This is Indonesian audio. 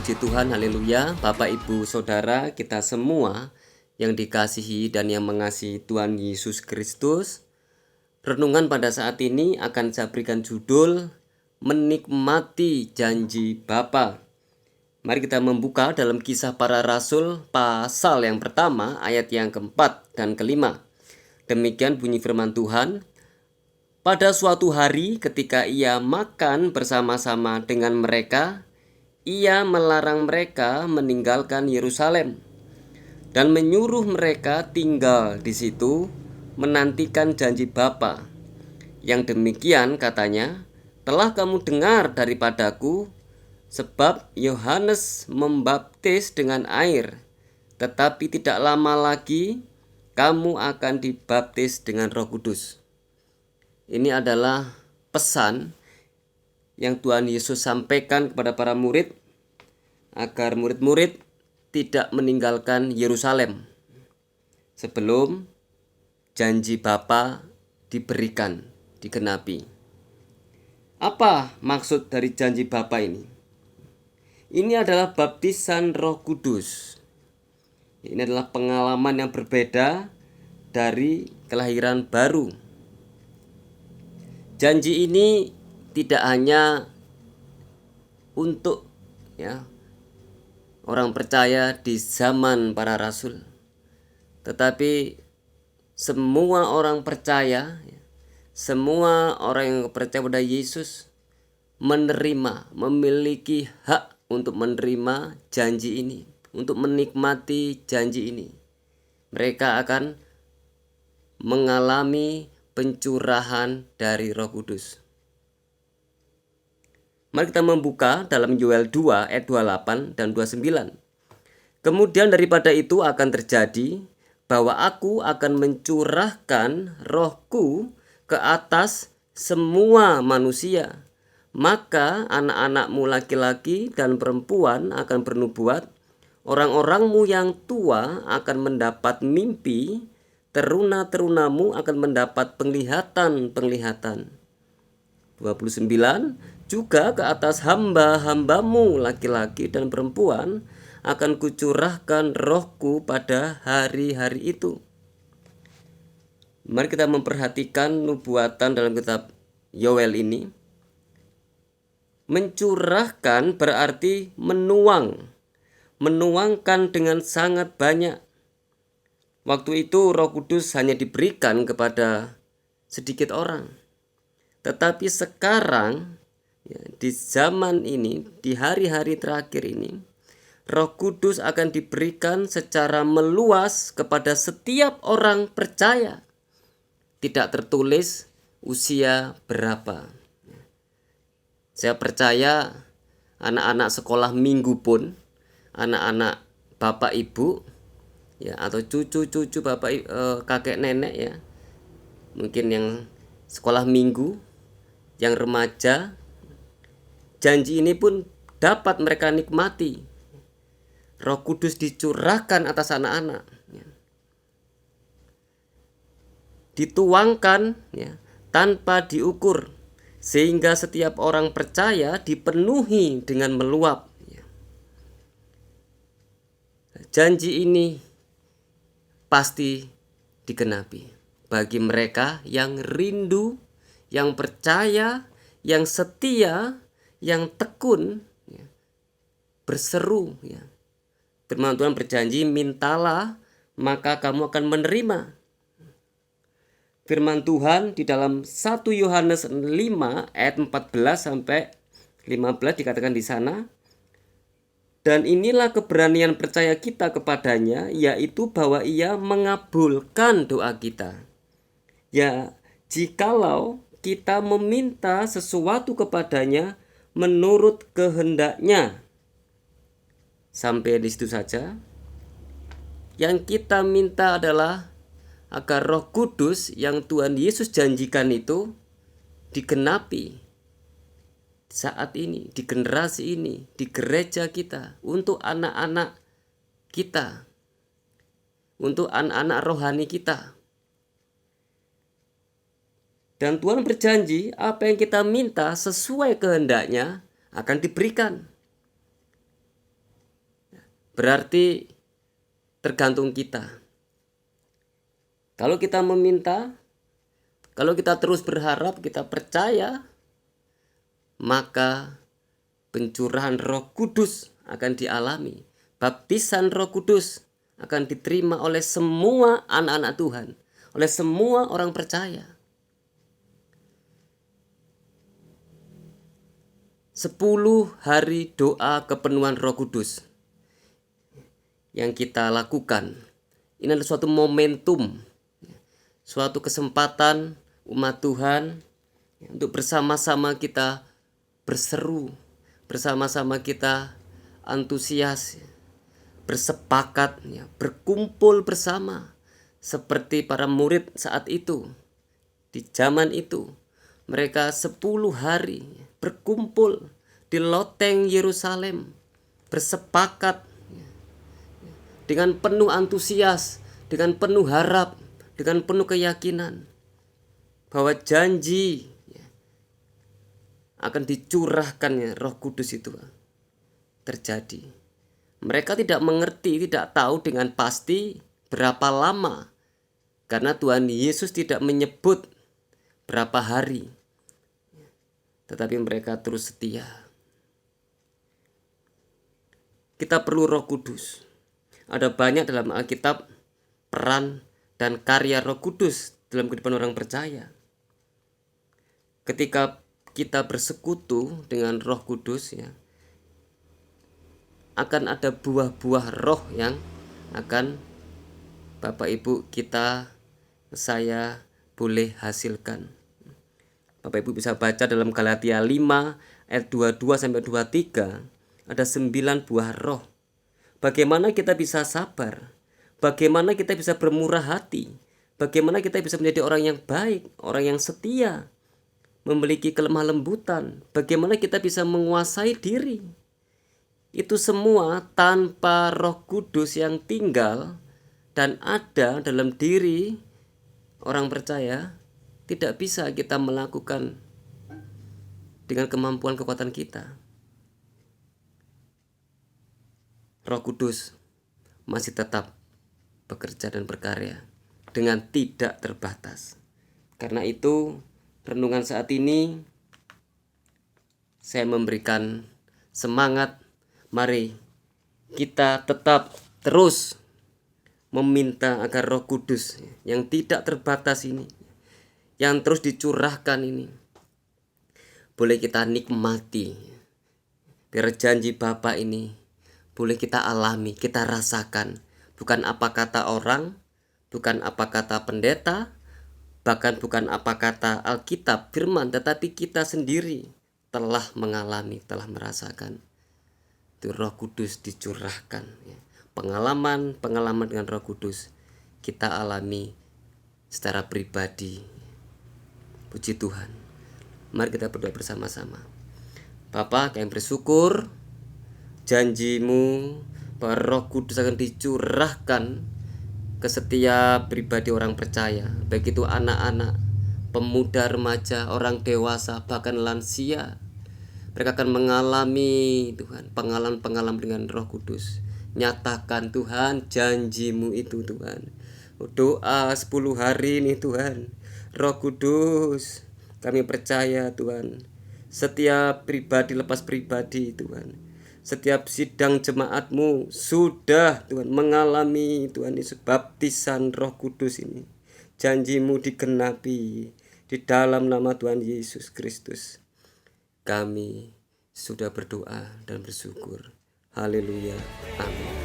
Puji Tuhan, haleluya. Bapak, Ibu, Saudara, kita semua yang dikasihi dan yang mengasihi Tuhan Yesus Kristus. Renungan pada saat ini akan saya berikan judul Menikmati Janji Bapa. Mari kita membuka dalam Kisah Para Rasul pasal yang pertama ayat yang keempat dan kelima. Demikian bunyi firman Tuhan. Pada suatu hari ketika ia makan bersama-sama dengan mereka, ia melarang mereka meninggalkan Yerusalem dan menyuruh mereka tinggal di situ menantikan janji Bapa. Yang demikian katanya, telah kamu dengar daripadaku, sebab Yohanes membaptis dengan air, tetapi tidak lama lagi kamu akan dibaptis dengan Roh Kudus. Ini adalah pesan yang Tuhan Yesus sampaikan kepada para murid agar murid-murid tidak meninggalkan Yerusalem sebelum janji Bapa diberikan, digenapi. Apa maksud dari janji Bapa ini? Ini adalah baptisan Roh Kudus. Ini adalah pengalaman yang berbeda dari kelahiran baru. Janji ini tidak hanya untuk orang percaya di zaman para rasul, tetapi semua orang percaya, semua orang yang percaya pada Yesus memiliki hak untuk menerima janji ini, untuk menikmati janji ini. Mereka akan mengalami pencurahan dari Roh Kudus. Mari kita membuka dalam Yoel 2 ayat 28 dan 29. Kemudian daripada itu akan terjadi bahwa aku akan mencurahkan rohku ke atas semua manusia. Maka anak-anakmu laki-laki dan perempuan akan bernubuat, orang-orangmu yang tua akan mendapat mimpi, teruna-terunamu akan mendapat penglihatan-penglihatan. 29. Juga ke atas hamba-hambamu laki-laki dan perempuan akan kucurahkan rohku pada hari-hari itu. Mari kita memperhatikan nubuatan dalam kitab Yoel ini. Mencurahkan berarti menuangkan dengan sangat banyak. Waktu itu Roh Kudus hanya diberikan kepada sedikit orang. Tetapi sekarang, di zaman ini, di hari-hari terakhir ini, Roh Kudus akan diberikan secara meluas kepada setiap orang percaya. Tidak tertulis usia berapa. Saya percaya anak-anak sekolah minggu pun, anak-anak bapak ibu, atau cucu-cucu bapak kakek nenek, mungkin yang sekolah minggu, yang remaja, janji ini pun dapat mereka nikmati. Roh Kudus dicurahkan atas anak-anak, dituangkan tanpa diukur, sehingga setiap orang percaya dipenuhi dengan meluap. Janji ini pasti digenapi bagi mereka yang rindu, yang percaya, yang setia, yang tekun, berseru. Firman Tuhan berjanji, mintalah maka kamu akan menerima. Firman Tuhan di dalam 1 Yohanes 5 ayat 14 sampai 15 dikatakan di sana, dan inilah keberanian percaya kita kepadanya, yaitu bahwa ia mengabulkan doa kita. Jikalau kita meminta sesuatu kepadanya menurut kehendaknya. Sampai di situ saja. Yang kita minta adalah agar Roh Kudus yang Tuhan Yesus janjikan itu digenapi saat ini, di generasi ini, di gereja kita, untuk anak-anak kita, untuk anak-anak rohani kita. Dan Tuhan berjanji apa yang kita minta sesuai kehendaknya akan diberikan. Berarti tergantung kita. Kalau kita meminta, kalau kita terus berharap, kita percaya, maka pencurahan Roh Kudus akan dialami. Baptisan Roh Kudus akan diterima oleh semua anak-anak Tuhan, oleh semua orang percaya. 10 hari doa kepenuhan Roh Kudus yang kita lakukan. Ini adalah suatu momentum, suatu kesempatan umat Tuhan untuk bersama-sama kita berseru, bersama-sama kita antusias, bersepakat, berkumpul bersama seperti para murid saat itu. Di zaman itu mereka 10 hari berkumpul di loteng Yerusalem, bersepakat dengan penuh antusias, dengan penuh harap, dengan penuh keyakinan bahwa janji akan dicurahkannya Roh Kudus itu terjadi. Mereka tidak mengerti, tidak tahu dengan pasti berapa lama, karena Tuhan Yesus tidak menyebut berapa hari, tetapi mereka terus setia. Kita perlu Roh Kudus. Ada banyak dalam Alkitab peran dan karya Roh Kudus dalam kehidupan orang percaya. Ketika kita bersekutu dengan Roh Kudus, akan ada buah-buah roh yang akan Bapak Ibu kita, saya boleh hasilkan. Bapak Ibu bisa baca dalam Galatia 5 ayat 22 sampai 23, ada 9 buah roh. Bagaimana kita bisa sabar? Bagaimana kita bisa bermurah hati? Bagaimana kita bisa menjadi orang yang baik, orang yang setia, memiliki kelemah lembutan? Bagaimana kita bisa menguasai diri? Itu semua tanpa Roh Kudus yang tinggal dan ada dalam diri orang percaya, tidak bisa kita melakukan dengan kemampuan kekuatan kita. Roh Kudus masih tetap bekerja dan berkarya dengan tidak terbatas. Karena itu, renungan saat ini saya memberikan semangat. Mari kita tetap terus meminta agar Roh Kudus yang tidak terbatas ini, yang terus dicurahkan ini, boleh kita nikmati. Biar janji Bapa ini boleh kita alami, kita rasakan. Bukan apa kata orang, bukan apa kata pendeta, bahkan bukan apa kata Alkitab, firman, tetapi kita sendiri telah mengalami, telah merasakan. Itu Roh Kudus dicurahkan. Pengalaman dengan Roh Kudus kita alami secara pribadi. Puji Tuhan. Mari kita berdoa bersama-sama. Bapa, kami bersyukur janji-Mu bahwa Roh Kudus akan dicurahkan ke setiap pribadi orang percaya, baik itu anak-anak, pemuda, remaja, orang dewasa, bahkan lansia. Mereka akan mengalami Tuhan pengalaman-pengalaman dengan Roh Kudus. Nyatakan Tuhan janji-Mu itu Tuhan. Doa 10 hari ini Tuhan, Roh Kudus, kami percaya Tuhan, setiap pribadi lepas pribadi Tuhan, setiap sidang jemaat-Mu sudah Tuhan mengalami Tuhan Yesus baptisan Roh Kudus ini. Janji-Mu digenapi di dalam nama Tuhan Yesus Kristus. Kami sudah berdoa dan bersyukur. Haleluya. Amin.